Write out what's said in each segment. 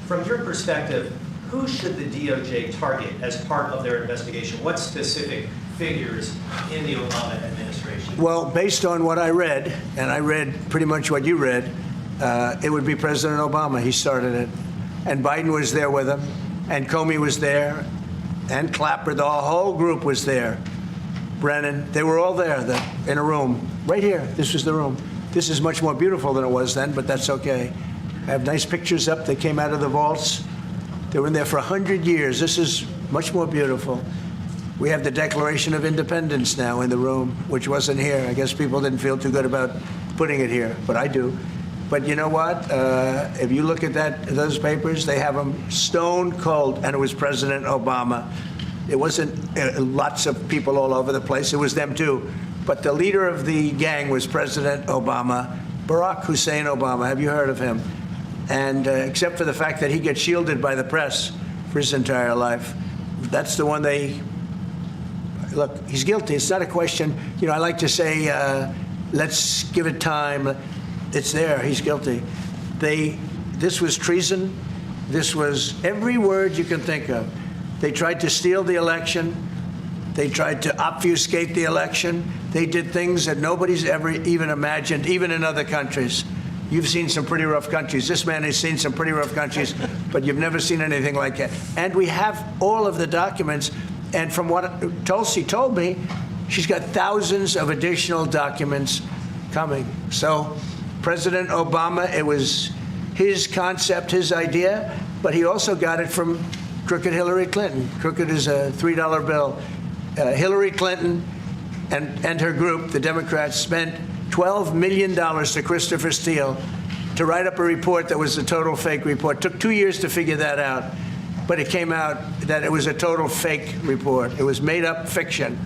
From your perspective, who should the DOJ target as part of their investigation? What specific figures in the Obama administration? Well, based on what I read, and I read pretty much what you read, it would be President Obama. He started it. And Biden was there with him, and Comey was there, and Clapper. The whole group was there. Brennan, they were all there in a room. Right here, this was the room. This is much more beautiful than it was then, but that's okay. I have nice pictures up. They came out of the vaults. They were in there for 100 years. This is much more beautiful. We have the Declaration of Independence now in the room, which wasn't here. I guess people didn't feel too good about putting it here, but I do. But you know what? If you look at those papers, they have them stone cold, and it was President Obama. It wasn't lots of people all over the place. It was them too. But the leader of the gang was President Obama, Barack Hussein Obama. Have you heard of him? And except for the fact that he gets shielded by the press for his entire life, that's the one they look. He's guilty. It's not a question. You know, I like to say, let's give it time. It's there. He's guilty. This was treason. This was every word you can think of. They tried to steal the election. They tried to obfuscate the election. They did things that nobody's ever even imagined, even in other countries. You've seen some pretty rough countries. This man has seen some pretty rough countries, but you've never seen anything like it. And we have all of the documents. And from what Tulsi told me, she's got thousands of additional documents coming. So President Obama, it was his concept, his idea, but he also got it from crooked Hillary Clinton. Crooked is a $3 bill. Hillary Clinton and her group, the Democrats, spent $12 million to Christopher Steele to write up a report that was a total fake report. Took 2 years to figure that out, but it came out that it was a total fake report. It was made up fiction,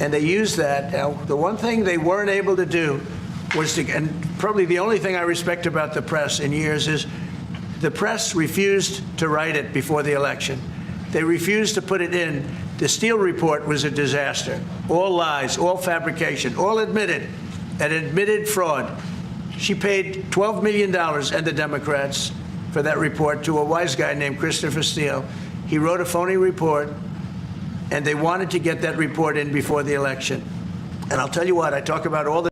and they used that. Now, the one thing they weren't able to do was to, and probably the only thing I respect about the press in years is the press refused to write it before the election. They refused to put it in. The Steele report was a disaster. All lies, all fabrication, all admitted, an admitted fraud. She paid $12 million, and the Democrats, for that report to a wise guy named Christopher Steele. He wrote a phony report, and they wanted to get that report in before the election. And I'll tell you what, I talk about all the